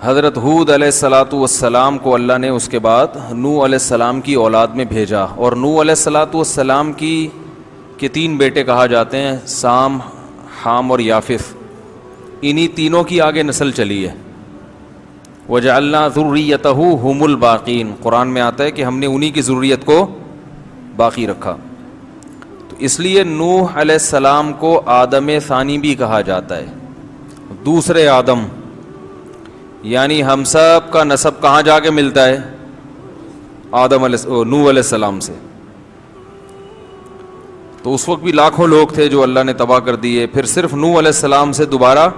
حضرت ہود علیہ الصلاۃ والسلام کو اللہ نے اس کے بعد نوح علیہ السلام کی اولاد میں بھیجا, اور نوح علیہ الصلاۃ والسلام کے 3 بیٹے کہا جاتے ہیں, سام, حام اور یافث. انہی تینوں کی آگے نسل چلی ہے. وجعلنا ذریتہ هم الباقین, قرآن میں آتا ہے کہ ہم نے انہی کی ذریت کو باقی رکھا. تو اس لیے نوح علیہ السلام کو آدم ثانی بھی کہا جاتا ہے, دوسرے آدم. یعنی ہم سب کا نسب کہاں جا کے ملتا ہے؟ نوح علیہ السلام سے. تو اس وقت بھی لاکھوں لوگ تھے جو اللہ نے تباہ کر دیے, پھر صرف نوح علیہ السلام سے دوبارہ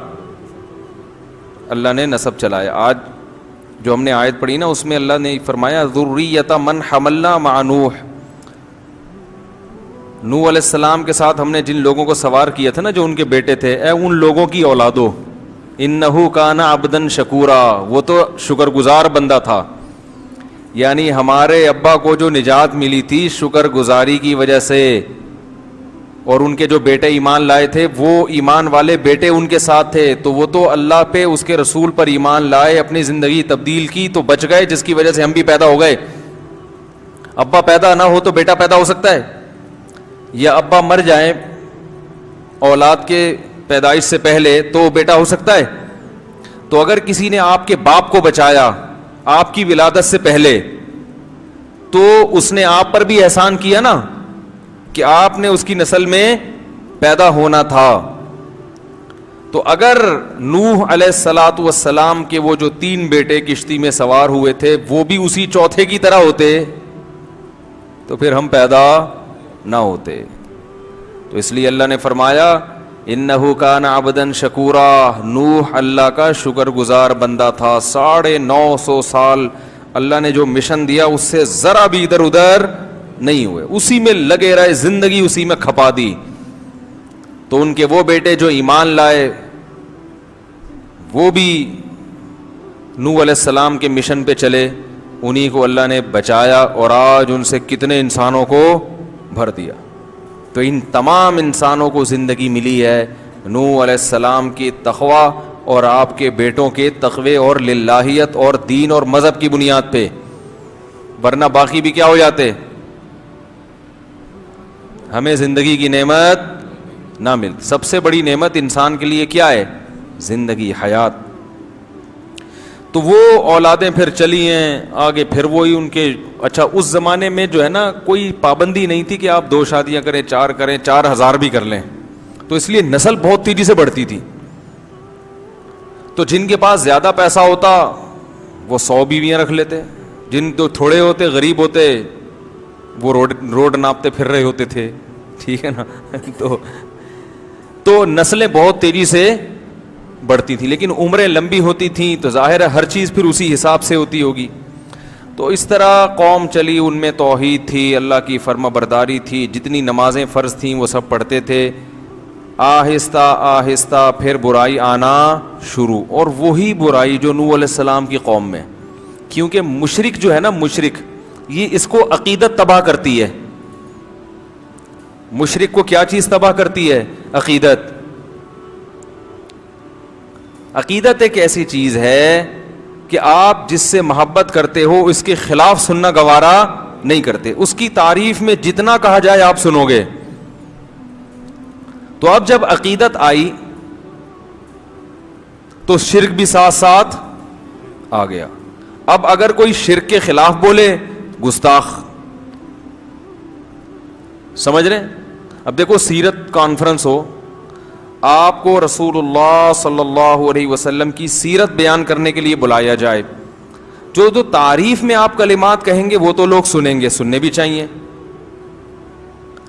اللہ نے نسب چلایا. آج جو ہم نے آیت پڑھی نا, اس میں اللہ نے فرمایا ذریۃ من حملنا مع نوح. نوح علیہ السلام کے ساتھ ہم نے جن لوگوں کو سوار کیا تھا نا, جو ان کے بیٹے تھے, اے ان لوگوں کی اولادو, انہو کان عبدا شکورا, وہ تو شکر گزار بندہ تھا. یعنی ہمارے ابا کو جو نجات ملی تھی شکر گزاری کی وجہ سے, اور ان کے جو بیٹے ایمان لائے تھے وہ ایمان والے بیٹے ان کے ساتھ تھے, تو وہ تو اللہ پہ, اس کے رسول پر ایمان لائے, اپنی زندگی تبدیل کی تو بچ گئے, جس کی وجہ سے ہم بھی پیدا ہو گئے. ابا پیدا نہ ہو تو بیٹا پیدا ہو سکتا ہے, یا ابا مر جائیں اولاد کے پیدائش سے پہلے تو بیٹا ہو سکتا ہے. تو اگر کسی نے آپ کے باپ کو بچایا آپ کی ولادت سے پہلے, تو اس نے آپ پر بھی احسان کیا نا, کہ آپ نے اس کی نسل میں پیدا ہونا تھا. تو اگر نوح علیہ الصلاۃ والسلام کے وہ جو 3 بیٹے کشتی میں سوار ہوئے تھے وہ بھی اسی چوتھے کی طرح ہوتے تو پھر ہم پیدا نہ ہوتے. تو اس لیے اللہ نے فرمایا انہو کان عبدا شکورا, نوح اللہ کا شکر گزار بندہ تھا. 950 سال اللہ نے جو مشن دیا اس سے ذرا بھی ادھر ادھر نہیں ہوئے, اسی میں لگے رہے, زندگی اسی میں کھپا دی. تو ان کے وہ بیٹے جو ایمان لائے وہ بھی نوح علیہ السلام کے مشن پہ چلے, انہی کو اللہ نے بچایا, اور آج ان سے کتنے انسانوں کو بھر دیا. تو ان تمام انسانوں کو زندگی ملی ہے نوح علیہ السلام کی تقوی اور آپ کے بیٹوں کے تقوی اور للہیت اور دین اور مذہب کی بنیاد پہ, ورنہ باقی بھی کیا ہو جاتے, ہمیں زندگی کی نعمت نہ ملتی. سب سے بڑی نعمت انسان کے لیے کیا ہے؟ زندگی, حیات. تو وہ اولادیں پھر چلی ہیں آگے, پھر وہی ان کے. اچھا اس زمانے میں جو ہے نا کوئی پابندی نہیں تھی کہ آپ 2 شادیاں کریں, 4 کریں, 4000 بھی کر لیں, تو اس لیے نسل بہت تیزی سے بڑھتی تھی. تو جن کے پاس زیادہ پیسہ ہوتا وہ 100 بیویاں رکھ لیتے, جن تو تھوڑے ہوتے غریب ہوتے وہ روڈ ناپتے پھر رہے ہوتے تھے, ٹھیک ہے نا. تو نسلیں بہت تیزی سے بڑھتی تھی, لیکن عمریں لمبی ہوتی تھیں تو ظاہر ہے ہر چیز پھر اسی حساب سے ہوتی ہوگی. تو اس طرح قوم چلی, ان میں توحید تھی, اللہ کی فرما برداری تھی, جتنی نمازیں فرض تھیں وہ سب پڑھتے تھے. آہستہ آہستہ پھر برائی آنا شروع, اور وہی برائی جو نوح علیہ السلام کی قوم میں, کیونکہ مشرک جو ہے نا, مشرک یہ اس کو عقیدت تباہ کرتی ہے. مشرک کو کیا چیز تباہ کرتی ہے؟ عقیدت. عقیدت ایک ایسی چیز ہے کہ آپ جس سے محبت کرتے ہو اس کے خلاف سننا گوارا نہیں کرتے, اس کی تعریف میں جتنا کہا جائے آپ سنو گے. تو اب جب عقیدت آئی تو شرک بھی ساتھ ساتھ آ گیا. اب اگر کوئی شرک کے خلاف بولے, گستاخ. سمجھ رہے ہیں؟ اب دیکھو سیرت کانفرنس ہو, آپ کو رسول اللہ صلی اللہ علیہ وسلم کی سیرت بیان کرنے کے لیے بلایا جائے, جو تعریف میں آپ کلمات کہیں گے وہ تو لوگ سنیں گے, سننے بھی چاہیے.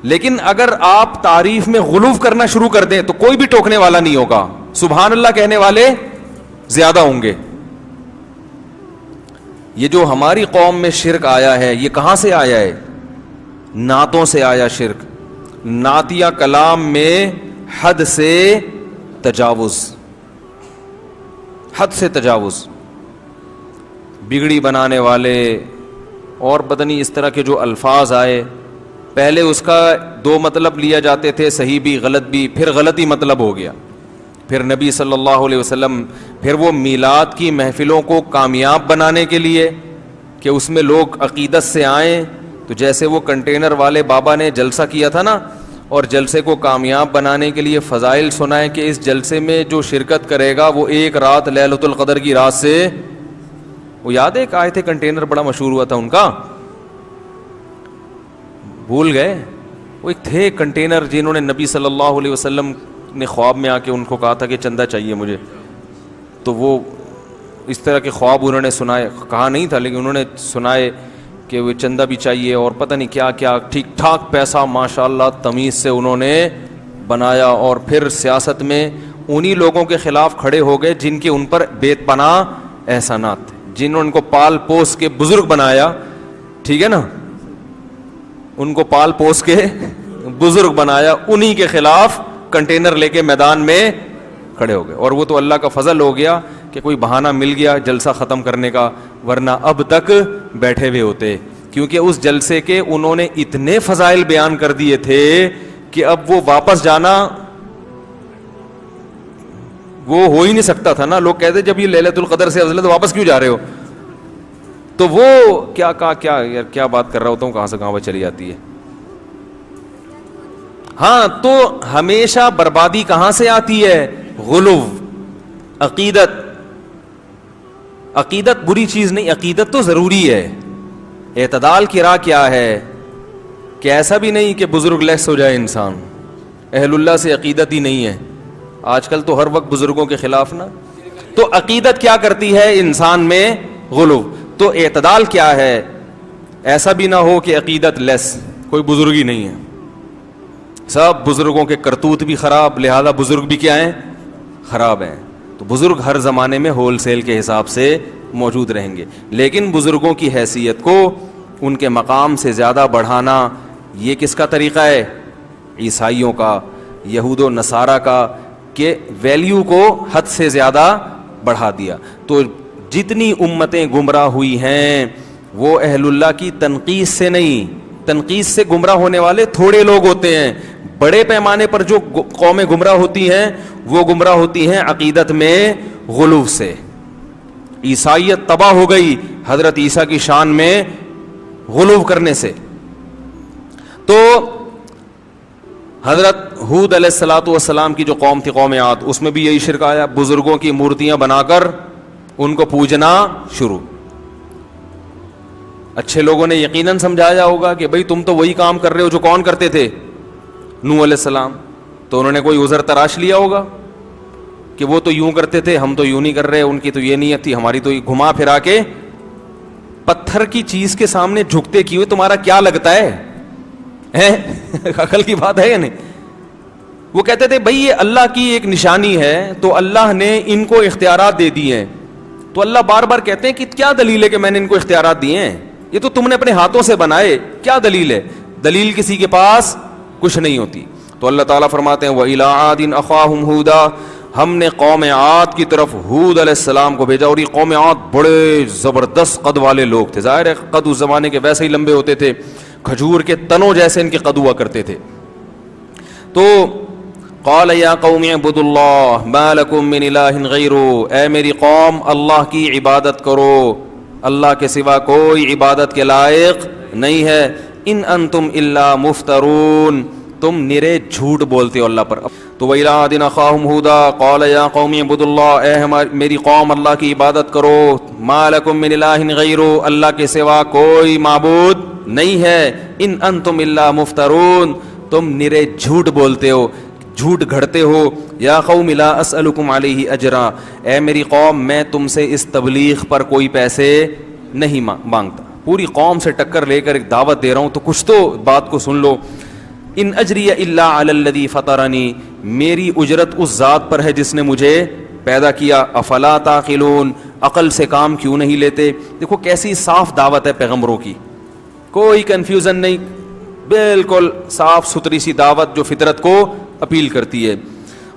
لیکن اگر آپ تعریف میں غلو کرنا شروع کر دیں تو کوئی بھی ٹوکنے والا نہیں ہوگا, سبحان اللہ کہنے والے زیادہ ہوں گے. یہ جو ہماری قوم میں شرک آیا ہے یہ کہاں سے آیا ہے؟ نعتوں سے آیا شرک. نعتیہ کلام میں حد سے تجاوز, حد سے تجاوز, بگڑی بنانے والے اور بدنی اس طرح کے جو الفاظ آئے. پہلے اس کا 2 مطلب لیا جاتے تھے, صحیح بھی غلط بھی, پھر غلط ہی مطلب ہو گیا. پھر نبی صلی اللہ علیہ وسلم پھر وہ میلاد کی محفلوں کو کامیاب بنانے کے لیے کہ اس میں لوگ عقیدت سے آئیں، تو جیسے وہ کنٹینر والے بابا نے جلسہ کیا تھا نا، اور جلسے کو کامیاب بنانے کے لیے فضائل سنائے کہ اس جلسے میں جو شرکت کرے گا وہ ایک رات لیلۃ القدر کی رات سے، وہ یاد ہے ایک آئے تھے کنٹینر بڑا مشہور ہوا تھا ان کا، بھول گئے؟ وہ ایک تھے کنٹینر جنہوں نے نبی صلی اللہ علیہ وسلم نے خواب میں آ کے ان کو کہا تھا کہ چندہ چاہیے مجھے، تو وہ اس طرح کے خواب انہوں نے سنائے، کہا نہیں تھا لیکن انہوں نے سنائے کہ وہ چندہ بھی چاہیے اور پتہ نہیں کیا کیا، ٹھیک ٹھاک پیسہ ماشاءاللہ تمیز سے انہوں نے بنایا، اور پھر سیاست میں انہی لوگوں کے خلاف کھڑے ہو گئے جن کے ان پر بے پناہ احسانات تھے، جنہوں نے ان کو پال پوس کے بزرگ بنایا، ٹھیک ہے نا، ان کو پال پوس کے بزرگ بنایا، انہی کے خلاف کنٹینر لے کے میدان میں کھڑے ہو گئے، اور وہ تو اللہ کا فضل ہو گیا کہ کوئی بہانہ مل گیا جلسہ ختم کرنے کا، ورنہ اب تک بیٹھے ہوئے ہوتے، کیونکہ اس جلسے کے انہوں نے اتنے فضائل بیان کر دیے تھے کہ اب وہ واپس جانا وہ ہو ہی نہیں سکتا تھا نا، لوگ کہتے جب یہ ليلۃ القدر سے افضل ہے تو واپس کیوں جا رہے ہو، تو وہ کیا کہا، کیا یار کیا بات کر رہا ہوتا ہوں، کہاں سے کہاں وہ چلی جاتی ہے۔ ہاں تو ہمیشہ بربادی کہاں سے آتی ہے؟ غلو، عقیدت، عقیدت بری چیز نہیں، عقیدت تو ضروری ہے، اعتدال کی راہ کیا ہے کہ ایسا بھی نہیں کہ بزرگ لیس ہو جائے انسان، اہل اللہ سے عقیدت ہی نہیں ہے، آج کل تو ہر وقت بزرگوں کے خلاف نا، تو عقیدت کیا کرتی ہے انسان میں؟ غلو، تو اعتدال کیا ہے؟ ایسا بھی نہ ہو کہ عقیدت لیس، کوئی بزرگ ہی نہیں ہے، سب بزرگوں کے کرتوت بھی خراب، لہذا بزرگ بھی کیا ہیں؟ خراب ہیں، تو بزرگ ہر زمانے میں ہول سیل کے حساب سے موجود رہیں گے، لیکن بزرگوں کی حیثیت کو ان کے مقام سے زیادہ بڑھانا یہ کس کا طریقہ ہے؟ عیسائیوں کا، یہود و نصارہ کا، کہ ویلیو کو حد سے زیادہ بڑھا دیا۔ تو جتنی امتیں گمراہ ہوئی ہیں وہ اہل اللہ کی تنقید سے نہیں، تنقید سے گمراہ ہونے والے تھوڑے لوگ ہوتے ہیں، بڑے پیمانے پر جو قومیں گمراہ ہوتی ہیں وہ گمراہ ہوتی ہیں عقیدت میں غلو سے۔ عیسائیت تباہ ہو گئی حضرت عیسیٰ کی شان میں غلو کرنے سے۔ تو حضرت ہود علیہ الصلوۃ والسلام کی جو قوم تھی قوم عاد، اس میں بھی یہی شرک آیا، بزرگوں کی مورتیاں بنا کر ان کو پوجنا شروع۔ اچھے لوگوں نے یقیناً سمجھایا ہوگا کہ بھئی تم تو وہی کام کر رہے ہو جو کون کرتے تھے؟ نوح علیہ السلام، تو انہوں نے کوئی عذر تراش لیا ہوگا کہ وہ تو یوں کرتے تھے، ہم تو یوں نہیں کر رہے، ان کی تو یہ نیت تھی، ہماری تو یہ، گھما پھرا کے پتھر کی چیز کے سامنے جھکتے کیے، تمہارا کیا لگتا ہے؟ عقل کی بات ہے یا نہیں؟ وہ کہتے تھے بھئی یہ اللہ کی ایک نشانی ہے، تو اللہ نے ان کو اختیارات دے دیے ہیں، تو اللہ بار بار کہتے ہیں کہ کیا دلیل ہے کہ میں نے ان کو اختیارات دیے ہیں؟ یہ تو تم نے اپنے ہاتھوں سے بنائے، کیا دلیل ہے؟ دلیل کسی کے پاس کچھ نہیں ہوتی۔ تو اللہ تعالیٰ فرماتے ہیں وَإِلَىٰ عَادٍ أَخَاهُمْ هُودًا، ہم نے قوم عاد کی طرف ہود علیہ السلام کو بھیجا، اور یہ قوم عاد بڑے زبردست قد والے لوگ تھے، ظاہر ہے قد اس زمانے کے ویسے ہی لمبے ہوتے تھے، کھجور کے تنوں جیسے ان کے قد ہوا کرتے تھے۔ تو قال یا قوم اعبدوا اللہ ما لکم من الہ غیرہ، اے میری قوم اللہ کی عبادت کرو، اللہ کے سوا کوئی عبادت کے لائق نہیں ہے، ان انتم الا مفترون، تم نرے جھوٹ بولتے ہو اللہ پر۔ تو وَإِلَىٰ عَادٍ أَخَاهُمْ هُودًا قَالَ يَا قَوْمِ اعْبُدُوا اللَّهَ، اے میری قوم اللہ کی عبادت کرو، مَا لَكُم مِّنْ إِلَٰهٍ غَيْرُهُ، اللہ کے سوا کوئی معبود نہیں ہے، ان انتم الا مفترون، تم نرے جھوٹ بولتے ہو، جھوٹ گھڑتے ہو۔ یا قوم لا اسألکم علیہ اجرا، اے میری قوم میں تم سے اس تبلیغ پر کوئی پیسے نہیں مانگتا، پوری قوم سے ٹکر لے کر ایک دعوت دے رہا ہوں تو کچھ تو بات کو سن لو۔ ان اجری الا علی الذی فطرنی، میری اجرت اس ذات پر ہے جس نے مجھے پیدا کیا، افلا تعقلون، عقل سے کام کیوں نہیں لیتے؟ دیکھو کیسی صاف دعوت ہے پیغمبروں کی، کوئی کنفیوژن نہیں، بالکل صاف ستھری سی دعوت جو فطرت کو اپیل کرتی ہے۔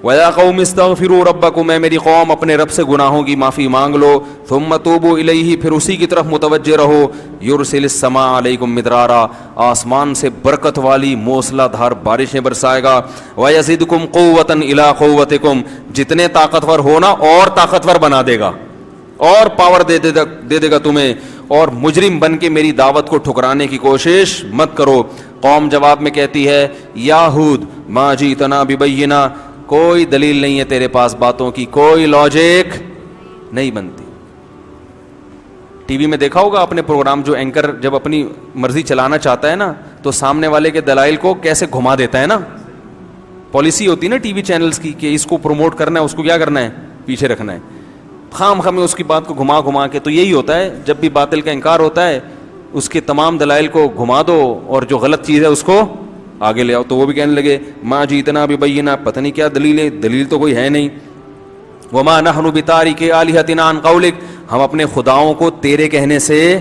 وَيَا قَوْمِ اسْتَغْفِرُوا رَبَّكُمْ، اے میری قوم اپنے رب سے گناہوں کی معافی مانگ لو. ثُمَّ تُوبُوا إِلَيْهِ، پھر اسی کی طرف متوجہ رہو. يُرْسِلِ السَّمَاءَ عَلَيْكُمْ مِدْرَارًا، آسمان سے برکت والی موسلا دھار بارشیں برسائے گا. وَيَزِدْكُمْ قُوَّةً إِلَىٰ قُوَّتِكُمْ، جتنے طاقتور ہونا اور طاقتور بنا دے گا اور پاور دے دے گا تمہیں. اور مجرم بن کے میری دعوت کو ٹھکرانے کی کوشش مت کرو. قوم جواب میں کہتی ہے یا ہود ما جئتنا ببینہ، کوئی دلیل نہیں ہے تیرے پاس باتوں کی، کوئی لاجک نہیں بنتی. ٹی وی میں دیکھا ہوگا اپنے پروگرام، جو اینکر جب اپنی مرضی چلانا چاہتا ہے نا تو سامنے والے کے دلائل کو کیسے گھما دیتا ہے نا. پالیسی ہوتی ہے نا ٹی وی چینلز کی کہ اس کو پروموٹ کرنا ہے، اس کو کیا کرنا ہے، پیچھے رکھنا ہے. خام میں اس کی بات کو گھما کے. تو یہی ہوتا ہے جب بھی باطل کا انکار ہوتا ہے اس کے تمام دلائل کو گھما دو اور جو غلط چیز ہے اس کو آگے لے آؤ. تو وہ بھی کہنے لگے ما جیتنا ببینہ، پتہ نہیں کیا دلیل ہے، دلیل تو کوئی ہے نہیں. وما نحن بتارک آلہتنا عن قولک، ہم اپنے خداؤں کو تیرے کہنے سے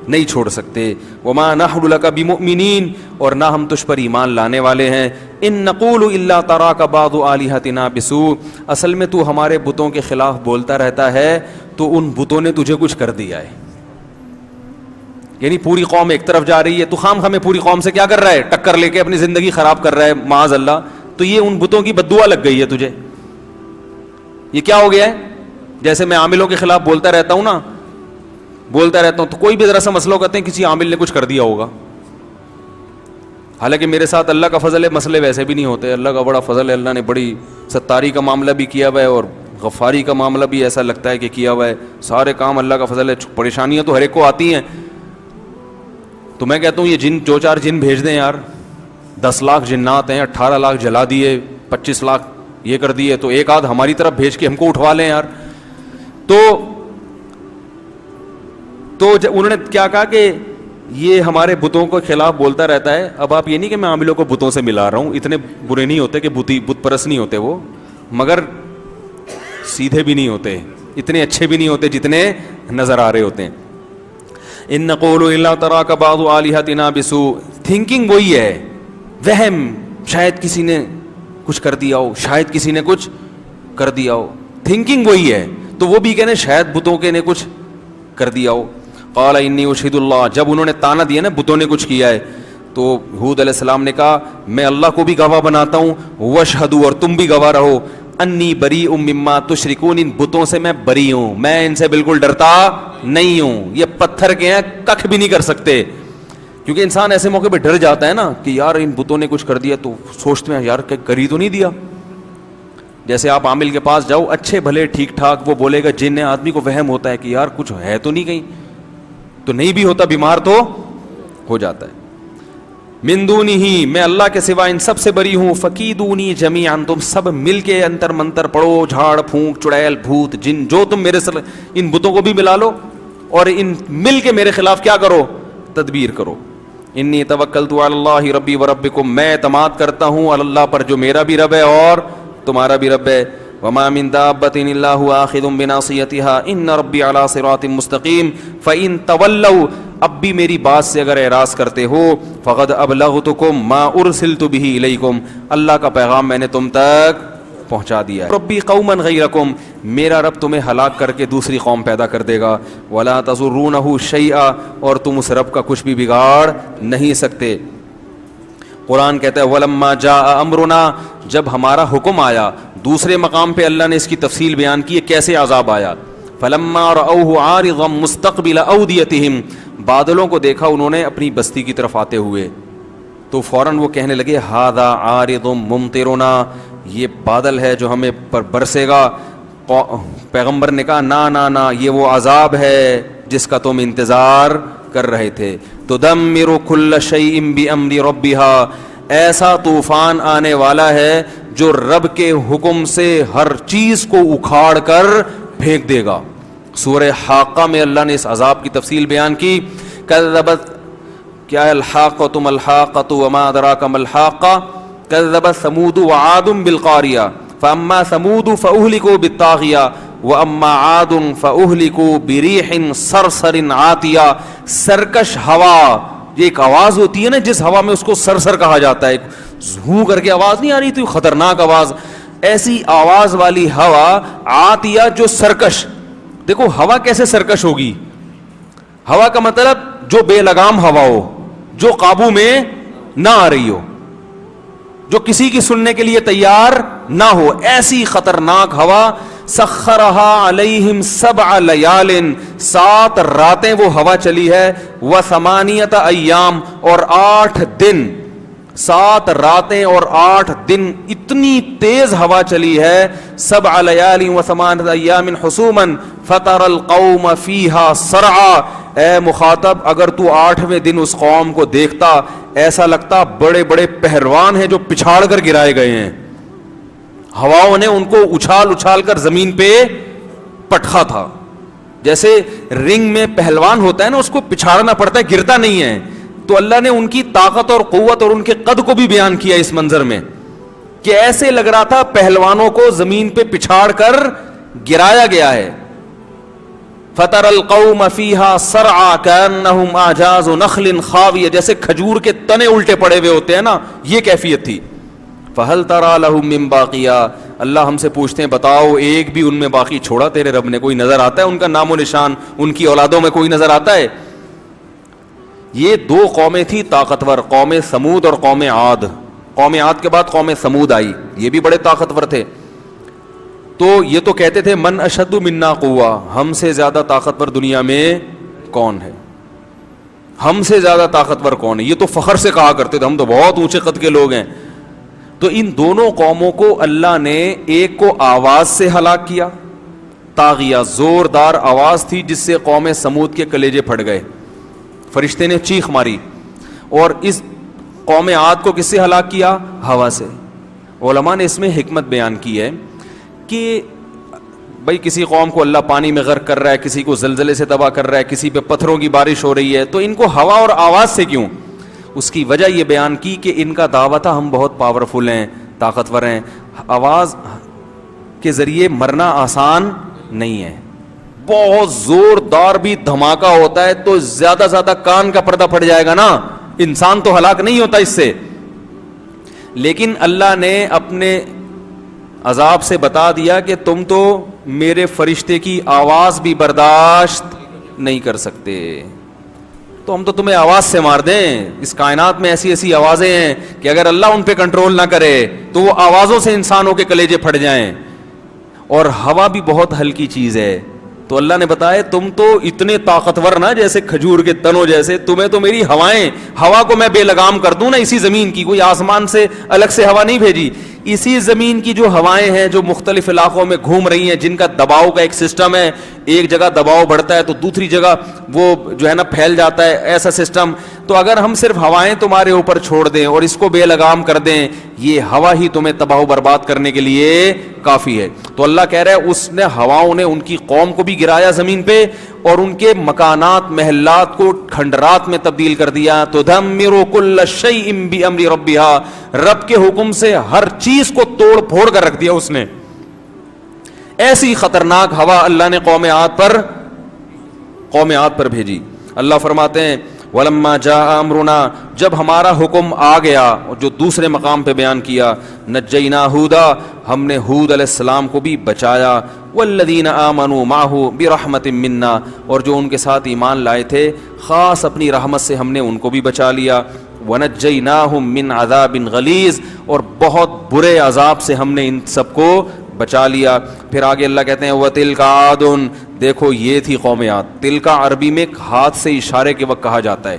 نہیں چھوڑ سکتے. وما نحن لک بمؤمنین، اور نہ ہم تجھ پر ایمان لانے والے ہیں. ان نقول الا تراک بعض آلہتنا بسوء، اصل میں تو ہمارے بتوں کے خلاف بولتا رہتا ہے تو ان بتوں نے تجھے کچھ کر دیا ہے. یعنی پوری قوم ایک طرف جا رہی ہے، تو خام خامے پوری قوم سے کیا کر رہا ہے، ٹکر لے کے اپنی زندگی خراب کر رہا ہے معاذ اللہ. تو یہ ان بتوں کی بد دعا لگ گئی ہے تجھے. یہ کیا ہو گیا ہے؟ جیسے میں عاملوں کے خلاف بولتا رہتا ہوں نا، بولتا رہتا ہوں تو کوئی بھی ذرا سا مسئلہ کہتے ہیں کسی عامل نے کچھ کر دیا ہوگا. حالانکہ میرے ساتھ اللہ کا فضل ہے، مسئلے ویسے بھی نہیں ہوتے. اللہ کا بڑا فضل ہے، اللہ نے بڑی ستاری کا معاملہ بھی کیا ہوا ہے اور غفاری کا معاملہ بھی ایسا لگتا ہے کہ کیا ہوا ہے. سارے کام اللہ کا فضل ہے. پریشانیاں تو ہر ایک کو آتی ہیں. تو میں کہتا ہوں یہ جن، جو چار جن بھیج دیں یار، 10 لاکھ جنات ہیں، 18 لاکھ جلا دیے، 25 لاکھ یہ کر دیے، تو ایک آدھ ہماری طرف بھیج کے ہم کو اٹھوا لیں یار. تو انہوں نے کیا کہا کہ یہ ہمارے بتوں کے خلاف بولتا رہتا ہے. اب آپ یہ نہیں کہ میں عاملوں کو بتوں سے ملا رہا ہوں، اتنے برے نہیں ہوتے کہ بت پرست نہیں ہوتے وہ، مگر سیدھے بھی نہیں ہوتے، اتنے اچھے بھی نہیں ہوتے جتنے نظر آ رہے ہوتے ہیں. ان نقول الا تراک بعض آلہتنا بسوء، تھنکنگ وہی ہے، وہم، شاید کسی نے کچھ کر دیا ہو، شاید کسی نے کچھ کر دیا ہو، تھنکنگ وہی ہے. تو وہ بھی کہنے شاید بتوں کے نے کچھ کر دیا ہو. قال انی اشہد اللہ، جب انہوں نے تانا دیا نا بتوں نے کچھ کیا ہے، تو ہود علیہ السلام نے کہا میں اللہ کو بھی گواہ بناتا ہوں، واشہدوا، اور تم بھی گواہ رہو، انی بریء مما تشرکون، ان بتوں سے میں بری ہوں، میں ان سے بالکل ڈرتا نہیں ہوں. یہ پتھر کے ہیں، ککھ بھی نہیں کر سکتے. کیونکہ انسان ایسے موقع پہ ڈر جاتا ہے نا کہ یار ان بتوں نے کچھ کر دیا، تو سوچتے ہیں یار کہ کر ہی تو نہیں دیا. جیسے آپ عامل کے پاس جاؤ، اچھے بھلے ٹھیک ٹھاک، وہ بولے گا جن ہے، آدمی کو وہم ہوتا ہے کہ یار کچھ ہے تو نہیں کہیں، تو نہیں بھی ہوتا، بیمار تو ہو جاتا ہے. من دونہ، میں اللہ کے سوا ان سب سے بری ہوں. فکیدونی جمیعا، تم سب مل کے انتر منتر پڑھو، جھاڑ پھونک چڑیل بھوت جن جو تم میرے سر، ان بتوں کو بھی ملا لو اور ان مل کے میرے خلاف کیا کرو، تدبیر کرو. انی توکلت علی اللہ ربی و ربکم، میں اعتماد کرتا ہوں اللہ پر جو میرا بھی رب ہے اور تمہارا بھی رب ہے. وما من دابۃ الا هو آخذ بناصیتها ان ربی علی صراط مستقیم. فإن تولوا، اب بھی میری بات سے اگر اعراض کرتے ہو، فقد ابلغتکم ما ارسلت به الیکم، اللہ کا پیغام میں نے تم تک پہنچا دیا ہے. ربی قوما غیرکم، میرا رب تمہیں ہلاک کر کے دوسری قوم پیدا کر دے گا. ولا تضرونہ شیئا، اور تم اس رب کا کچھ بھی بگاڑ نہیں سکتے. قرآن کہتا ہے ولما جاء امرنا، جب ہمارا حکم آیا. دوسرے مقام پہ اللہ نے اس کی تفصیل بیان کی ہے کیسے عذاب آیا. فلما رأوه عارضا مستقبل اودیتہم، بادلوں کو دیکھا انہوں نے اپنی بستی کی طرف آتے ہوئے، تو فوراً وہ کہنے لگے ھذا عارض ممطرنا، یہ بادل ہے جو ہمیں پر برسے گا. پیغمبر نے کہا نا نا نا، یہ وہ عذاب ہے جس کا تم انتظار کر رہے تھے. تدمر کل شیء بامر ربها، ایسا طوفان آنے والا ہے جو رب کے حکم سے ہر چیز کو اکھاڑ کر پھینک دے گا. سورہ حاقہ میں اللہ نے اس عذاب کی تفصیل بیان کی. کذبت، کیا ہے الحاقۃ ما الحاقۃ وما ادراک ما الحاقہ. کذبت ثمود وعاد بالقاریہ فاما ثمود فاہلکوا بالطاغیہ واما عاد فاہلکوا بریح صرصر عاتیہ. سرکش ہوا، یہ ایک آواز ہوتی ہے نا جس ہوا میں اس کو سرسر کہا جاتا ہے، ہوں کر کے آواز نہیں آ رہی تھی، خطرناک آواز. ایسی آواز والی ہوا عاتیہ جو سرکش. دیکھو ہوا کیسے سرکش ہوگی؟ ہوا کا مطلب جو بے لگام ہوا ہو, جو قابو میں نہ آ رہی ہو, جو کسی کی سننے کے لیے تیار نہ ہو, ایسی خطرناک ہوا. سخرها علیہم 7 لیال, 7 راتیں وہ ہوا چلی ہے. و8 ایام, اور 8 دن, 7 راتیں اور 8 دن اتنی تیز ہوا چلی ہے. 7 لیال و8 ایام حسوما فتر القوم فیہا سرعا. اے مخاطب, اگر تو 8ویں دن اس قوم کو دیکھتا ایسا لگتا بڑے بڑے پہلوان ہیں جو پچھاڑ کر گرائے گئے ہیں. ہواؤں نے ان کو اچھال اچھال کر زمین پہ پٹخا تھا. جیسے رنگ میں پہلوان ہوتا ہے نا, اس کو پچھاڑنا پڑتا ہے, گرتا نہیں ہے. تو اللہ نے ان کی طاقت اور قوت اور ان کے قد کو بھی بیان کیا اس منظر میں کہ ایسے لگ رہا تھا پہلوانوں کو زمین پہ پچھاڑ کر گرایا گیا ہے. فَتَرَى الْقَوْمَ فِيهَا سَرْعَا كَأَنَّهُمْ أَعْجَازُ نَخْلٍ خَاوِيَةٍ, جیسے کھجور کے تنے الٹے پڑے ہوئے ہوتے ہیں نا, یہ کیفیت تھی. فَهَلْ تَرَى لَهُم مِّن بَاقِيَةٍ, اللہ ہم سے پوچھتے ہیں بتاؤ ایک بھی ان میں باقی چھوڑا تیرے رب نے؟ کوئی نظر آتا ہے ان کا نام و نشان, ان کی اولادوں میں کوئی نظر آتا ہے؟ یہ 2 قومیں تھی طاقتور, قوم سمود اور قوم عاد. قوم عاد کے بعد قوم سمود آئی, یہ بھی بڑے طاقتور تھے. تو یہ تو کہتے تھے من اشد منا قوہ, ہم سے زیادہ طاقتور دنیا میں کون ہے, ہم سے زیادہ طاقتور کون ہے. یہ تو فخر سے کہا کرتے تھے ہم تو بہت اونچے قد کے لوگ ہیں. تو ان دونوں قوموں کو اللہ نے ایک کو آواز سے ہلاک کیا, طاغیہ, زوردار آواز تھی جس سے قوم سمود کے کلیجے پھٹ گئے, فرشتے نے چیخ ماری. اور اس قوم عاد کو کس سے ہلاک کیا؟ ہوا سے. علماء نے اس میں حکمت بیان کی ہے کہ بھائی کسی قوم کو اللہ پانی میں غرق کر رہا ہے, کسی کو زلزلے سے تباہ کر رہا ہے, کسی پہ پتھروں کی بارش ہو رہی ہے, تو ان کو ہوا اور آواز سے کیوں؟ اس کی وجہ یہ بیان کی کہ ان کا دعویٰ تھا ہم بہت پاورفل ہیں, طاقتور ہیں. آواز کے ذریعے مرنا آسان نہیں ہے, بہت زوردار بھی دھماکہ ہوتا ہے تو زیادہ زیادہ کان کا پردہ پھٹ جائے گا نا, انسان تو ہلاک نہیں ہوتا اس سے. لیکن اللہ نے اپنے عذاب سے بتا دیا کہ تم تو میرے فرشتے کی آواز بھی برداشت نہیں کر سکتے, تو ہم تو تمہیں آواز سے مار دیں. اس کائنات میں ایسی ایسی آوازیں ہیں کہ اگر اللہ ان پہ کنٹرول نہ کرے تو وہ آوازوں سے انسانوں کے کلیجے پھٹ جائیں. اور ہوا بھی بہت ہلکی چیز ہے, تو اللہ نے بتایا تم تو اتنے طاقتور نا جیسے کھجور کے تنوں جیسے, تمہیں تو میری ہوائیں, ہوا کو میں بے لگام کر دوں نا اسی زمین کی, کوئی آسمان سے الگ سے ہوا نہیں بھیجی, اسی زمین کی جو ہوائیں ہیں جو مختلف علاقوں میں گھوم رہی ہیں, جن کا دباؤ کا ایک سسٹم ہے, ایک جگہ دباؤ بڑھتا ہے تو دوسری جگہ وہ جو ہے نا پھیل جاتا ہے, ایسا سسٹم. تو اگر ہم صرف ہوائیں تمہارے اوپر چھوڑ دیں اور اس کو بے لگام کر دیں, یہ ہوا ہی تمہیں تباہ و برباد کرنے کے لیے کافی ہے. تو اللہ کہہ رہا ہے اس نے ہواؤں نے ان کی قوم کو بھی گرایا زمین پہ اور ان کے مکانات محلات کو کھنڈرات میں تبدیل کر دیا. تدمر کل شیء بامر ربها, رب کے حکم سے ہر چیز کو توڑ پھوڑ کر رکھ دیا اس نے. ایسی خطرناک ہوا اللہ نے قوم عاد پر بھیجی. اللہ فرماتے ہیں وَلَمَّا جَاءَ أَمْرُنَا, جب ہمارا حکم آ گیا, جو دوسرے مقام پہ بیان کیا, نَجَّيْنَا هُودًا, ہم نے ہود علیہ السلام کو بھی بچایا, وَالَّذِينَ آمَنُوا مَعَهُ بِرَحْمَةٍ مِنَّا, اور جو ان کے ساتھ ایمان لائے تھے خاص اپنی رحمت سے ہم نے ان کو بھی بچا لیا. وَنَجَّيْنَاهُمْ مِنْ عَذَابٍ غَلِيظٍ, اور بہت برے عذاب سے ہم نے ان سب کو بچا لیا. پھر آگے اللہ کہتے ہیں وَتِلْكَ عَادٌ, دیکھو یہ تھی قوم عاد. تلکا عربی میں ہاتھ سے اشارے کے وقت کہا جاتا ہے.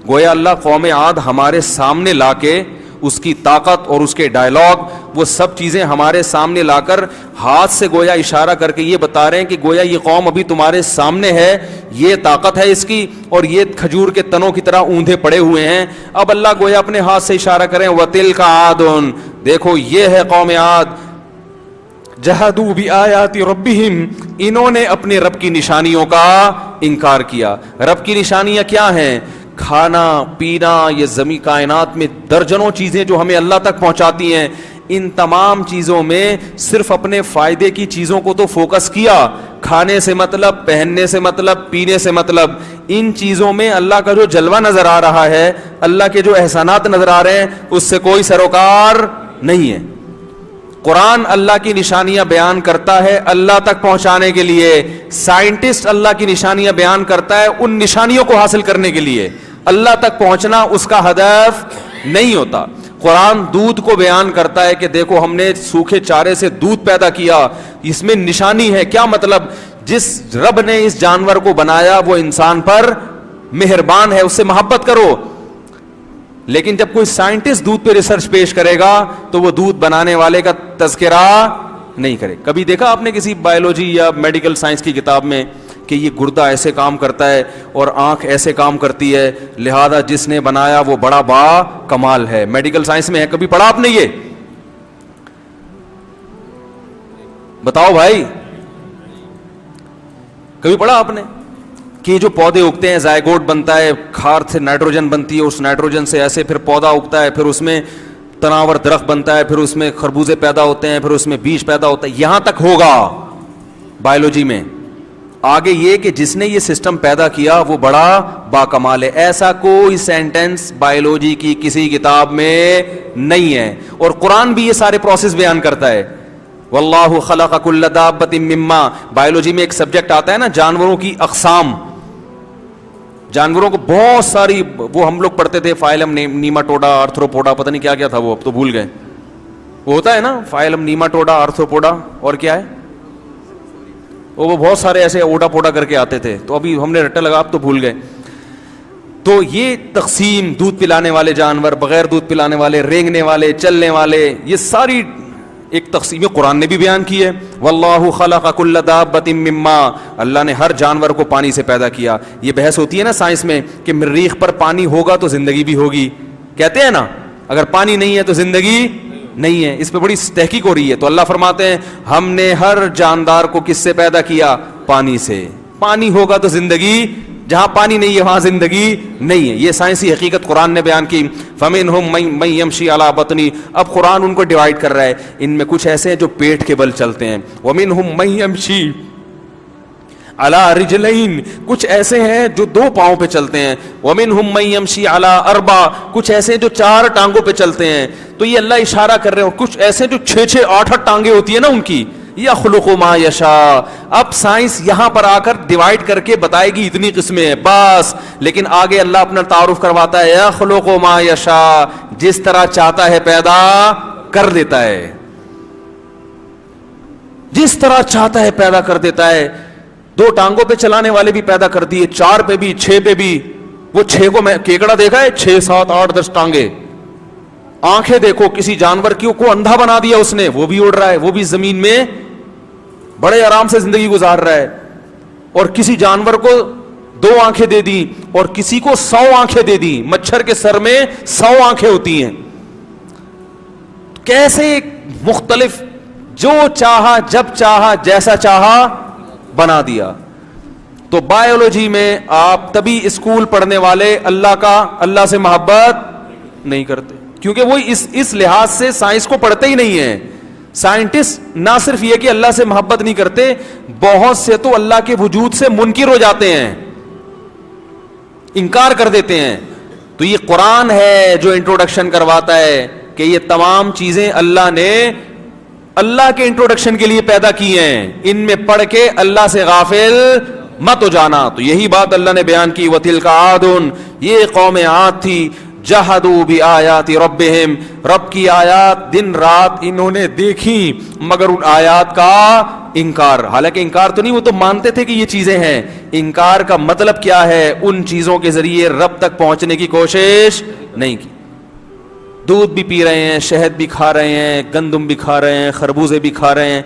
گویا اللہ قوم عاد ہمارے سامنے لا کے اس کی طاقت اور اس کے ڈائلاگ, وہ سب چیزیں ہمارے سامنے لا کر ہاتھ سے گویا اشارہ کر کے یہ بتا رہے ہیں کہ گویا یہ قوم ابھی تمہارے سامنے ہے, یہ طاقت ہے اس کی, اور یہ کھجور کے تنوں کی طرح اوندھے پڑے ہوئے ہیں. اب اللہ گویا اپنے ہاتھ سے اشارہ کریں وَتِلْكَ عَادٌ, دیکھو یہ ہے قوم عاد. جہدوا بآیات ربہم, انہوں نے اپنے رب کی نشانیوں کا انکار کیا. رب کی نشانیاں کیا ہیں؟ کھانا پینا, یہ زمین کائنات میں درجنوں چیزیں جو ہمیں اللہ تک پہنچاتی ہیں, ان تمام چیزوں میں صرف اپنے فائدے کی چیزوں کو تو فوکس کیا. کھانے سے مطلب, پہننے سے مطلب, پینے سے مطلب, ان چیزوں میں اللہ کا جو جلوہ نظر آ رہا ہے, اللہ کے جو احسانات نظر آ رہے ہیں, اس سے کوئی سروکار نہیں ہے. قرآن اللہ کی نشانیاں بیان کرتا ہے اللہ تک پہنچانے کے لیے, سائنٹسٹ اللہ کی نشانیاں بیان کرتا ہے ان نشانیوں کو حاصل کرنے کے لیے, اللہ تک پہنچنا اس کا ہدف نہیں ہوتا. قرآن دودھ کو بیان کرتا ہے کہ دیکھو ہم نے سوکھے چارے سے دودھ پیدا کیا, اس میں نشانی ہے. کیا مطلب؟ جس رب نے اس جانور کو بنایا وہ انسان پر مہربان ہے, اس سے محبت کرو. لیکن جب کوئی سائنٹسٹ دودھ پہ ریسرچ پیش کرے گا تو وہ دودھ بنانے والے کا تذکرہ نہیں کرے. کبھی دیکھا آپ نے کسی بایولوجی یا میڈیکل سائنس کی کتاب میں کہ یہ گردہ ایسے کام کرتا ہے اور آنکھ ایسے کام کرتی ہے, لہذا جس نے بنایا وہ بڑا با کمال ہے؟ میڈیکل سائنس میں ہے, کبھی پڑھا آپ نے یہ؟ بتاؤ بھائی, کبھی پڑھا آپ نے کہ جو پودے اگتے ہیں زائگوٹ بنتا ہے, کھاد سے نائٹروجن بنتی ہے, اس نائٹروجن سے ایسے پھر پودا اگتا ہے, پھر اس میں تناور درخت بنتا ہے, پھر اس میں خربوزے پیدا ہوتے ہیں, پھر اس میں بیج پیدا ہوتا ہے. یہاں تک ہوگا بایولوجی میں. آگے یہ کہ جس نے یہ سسٹم پیدا کیا وہ بڑا باکمال ہے, ایسا کوئی سینٹنس بایولوجی کی کسی کتاب میں نہیں ہے. اور قرآن بھی یہ سارے پروسیس بیان کرتا ہے. واللہ خلق کل دابۃ مما, بایولوجی میں ایک سبجیکٹ آتا ہے نا جانوروں کی اقسام, جانوروں کو بہت ساری, وہ ہم لوگ پڑھتے تھے فائلم نیماٹوڈا آرتھروپوڈا, پتہ نہیں کیا کیا تھا وہ, اب تو بھول گئے. وہ ہوتا ہے نا فائلم نیماٹوڈا آرتھروپوڈا اور کیا ہے وہ بہت سارے ایسے اوڈا پوڈا کر کے آتے تھے, تو ابھی ہم نے رٹا لگا, اب تو بھول گئے. تو یہ تقسیم, دودھ پلانے والے جانور, بغیر دودھ پلانے والے, رینگنے والے, چلنے والے, یہ ساری ایک تقسیم قرآن نے بھی بیان کی ہے. واللہ خلق کل دابۃ مما, اللہ نے ہر جانور کو پانی سے پیدا کیا. یہ بحث ہوتی ہے نا سائنس میں کہ مریخ پر پانی ہوگا تو زندگی بھی ہوگی, کہتے ہیں نا اگر پانی نہیں ہے تو زندگی نہیں ہے. اس پہ بڑی تحقیق ہو رہی ہے. تو اللہ فرماتے ہیں ہم نے ہر جاندار کو کس سے پیدا کیا؟ پانی سے. پانی ہوگا تو زندگی, جہاں پانی نہیں ہے وہاں زندگی نہیں ہے. یہ سائنسی حقیقت قرآن نے بیان کی. فَمِنْهُمْ مَن يَمْشِي عَلَى بَطْنِهِ, اب قرآن ان کو ڈیوائڈ کر رہا ہے. ان میں کچھ ایسے ہیں جو پیٹ کے بل چلتے ہیں. وَمِنْهُمْ مَن يَمْشِي عَلَى رِجْلَيْن, کچھ ایسے ہیں جو دو پاؤں پہ چلتے ہیں. وَمِنْهُمْ مَن يَمْشِي عَلَى أَرْبَعٍ, کچھ ایسے ہیں جو چار ٹانگوں پہ چلتے ہیں. تو یہ اللہ اشارہ کر رہے ہیں. کچھ ایسے جو 6-8 ٹانگیں ہوتی ہیں نا ان کی. یخلق ما یشاء, اب سائنس یہاں پر آ کر ڈیوائڈ کر کے بتائے گی اتنی قسمیں ہیں بس, لیکن آگے اللہ اپنا تعارف کرواتا ہے یخلق ما یشاء, جس طرح چاہتا ہے پیدا کر دیتا ہے, جس طرح چاہتا ہے پیدا کر دیتا ہے. 2 ٹانگوں پہ چلانے والے بھی پیدا کر دیے, 4 پہ بھی, 6 پہ بھی. وہ 6 کو میں کیکڑا دیکھا ہے, 6, 7, 8, 10 ٹانگیں. آنکھیں دیکھو, کسی جانور کی کو اندھا بنا دیا اس نے, وہ بھی اڑ رہا ہے, وہ بھی زمین میں بڑے آرام سے زندگی گزار رہا ہے. اور کسی جانور کو 2 آنکھیں دے دی اور کسی کو 100 آنکھیں دے دی. مچھر کے سر میں 100 آنکھیں ہوتی ہیں. کیسے مختلف, جو چاہا جب چاہا جیسا چاہا بنا دیا. تو بایولوجی میں آپ تبھی اسکول پڑھنے والے اللہ سے محبت نہیں کرتے, کیونکہ وہ اس لحاظ سے سائنس کو پڑھتے ہی نہیں ہیں. سائنٹسٹ نہ صرف یہ کہ اللہ سے محبت نہیں کرتے, بہت سے تو اللہ کے وجود سے منکر ہو جاتے ہیں, انکار کر دیتے ہیں. تو یہ قرآن ہے جو انٹروڈکشن کرواتا ہے کہ یہ تمام چیزیں اللہ نے اللہ کے انٹروڈکشن کے لیے پیدا کی ہیں, ان میں پڑھ کے اللہ سے غافل مت ہو جانا. تو یہی بات اللہ نے بیان کی. وَتِلْكَ عَادٌ, یہ قوم عاد تھی. جہدوا بآیات ربہم, رب کی آیات دن رات انہوں نے دیکھی مگر ان آیات کا انکار. حالانکہ انکار تو نہیں, وہ تو مانتے تھے کہ یہ چیزیں ہیں. انکار کا مطلب کیا ہے؟ ان چیزوں کے ذریعے رب تک پہنچنے کی کوشش نہیں کی. دودھ بھی پی رہے ہیں, شہد بھی کھا رہے ہیں, گندم بھی کھا رہے ہیں, خربوزے بھی کھا رہے ہیں,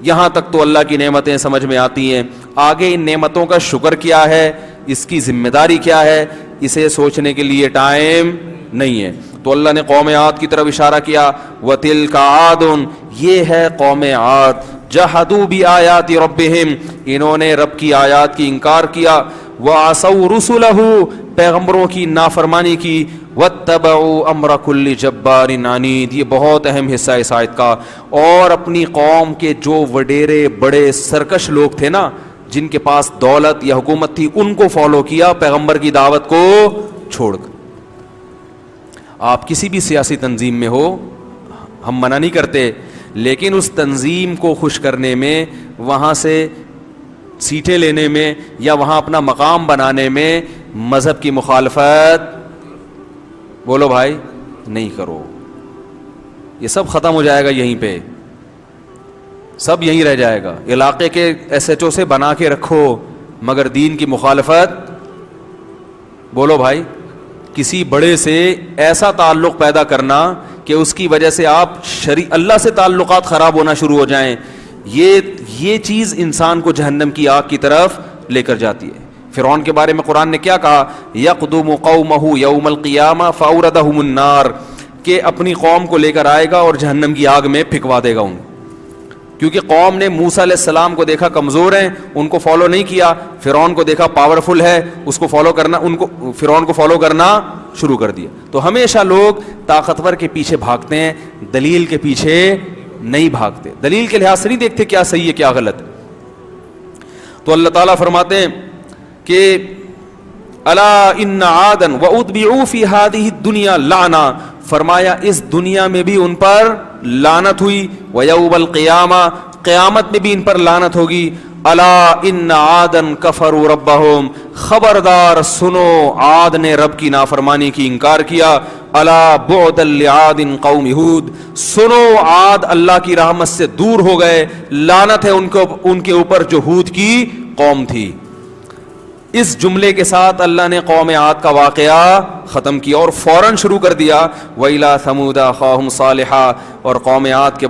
یہاں تک تو اللہ کی نعمتیں سمجھ میں آتی ہیں. آگے ان نعمتوں کا شکر کیا ہے, اس کی ذمہ داری کیا ہے, اسے سوچنے کے لیے ٹائم نہیں ہے. تو اللہ نے قوم عاد کی طرف اشارہ کیا. وَتِلْكَ عَادٌ, یہ ہے قوم عاد. جَحَدُوا بِآیَاتِ رَبِّهِمْ, انہوں نے رب کی آیات کی انکار کیا. وَعَصَوْا رُسُلَهُ, پیغمبروں کی نافرمانی کی. وَاتَّبَعُوا أَمْرَ كُلِّ جَبَّارٍ عَنِيدٍ, یہ بہت اہم حصہ ہے اس آیت کا. اور اپنی قوم کے جو وڈیرے بڑے سرکش لوگ تھے نا, جن کے پاس دولت یا حکومت تھی, ان کو فالو کیا پیغمبر کی دعوت کو چھوڑ کر. آپ کسی بھی سیاسی تنظیم میں ہو, ہم منع نہیں کرتے, لیکن اس تنظیم کو خوش کرنے میں، وہاں سے سیٹیں لینے میں یا وہاں اپنا مقام بنانے میں مذہب کی مخالفت بولو بھائی نہیں کرو. یہ سب ختم ہو جائے گا یہیں پہ، سب یہیں رہ جائے گا. علاقے کے ایس ایچ او سے بنا کے رکھو، مگر دین کی مخالفت بولو بھائی. کسی بڑے سے ایسا تعلق پیدا کرنا کہ اس کی وجہ سے آپ اللہ سے تعلقات خراب ہونا شروع ہو جائیں، یہ چیز انسان کو جہنم کی آگ کی طرف لے کر جاتی ہے. فرعون کے بارے میں قرآن نے کیا کہا؟ یقدم قومہ یوم القیامہ فاوردہم النار، کہ اپنی قوم کو لے کر آئے گا اور جہنم کی آگ میں پھینکوا دے گا ان کو. کیونکہ قوم نے موسیٰ علیہ السلام کو دیکھا کمزور ہیں، ان کو فالو نہیں کیا. فرعون کو دیکھا پاورفل ہے، اس کو فالو کرنا، فرعون کو فالو کرنا شروع کر دیا. تو ہمیشہ لوگ طاقتور کے پیچھے بھاگتے ہیں، دلیل کے پیچھے نہیں بھاگتے، دلیل کے لحاظ سے نہیں دیکھتے کیا صحیح ہے کیا غلط ہے. تو اللہ تعالیٰ فرماتے ہیں کہ الا ان عادا واتبعوا فی ہذہ الدنیا لعنہ، فرمایا اس دنیا میں بھی ان پر لعنت ہوئی، ویوم القیامہ، قیامت میں بھی ان پر لعنت ہوگی. الا ان عادا کفروا ربہم، خبردار سنو عاد نے رب کی نافرمانی کی انکار کیا. الا بعدا لعاد قوم ہود، سنو عاد اللہ کی رحمت سے دور ہو گئے، لعنت ہے ان کے اوپر جو ہود کی قوم تھی. اس جملے کے ساتھ اللہ نے قوم عاد کا واقعہ ختم کیا اور فوراً شروع کر دیا وَإِلَىٰ ثَمُودَ أَخَاهُمْ صَالِحًا، اور قوم عاد کے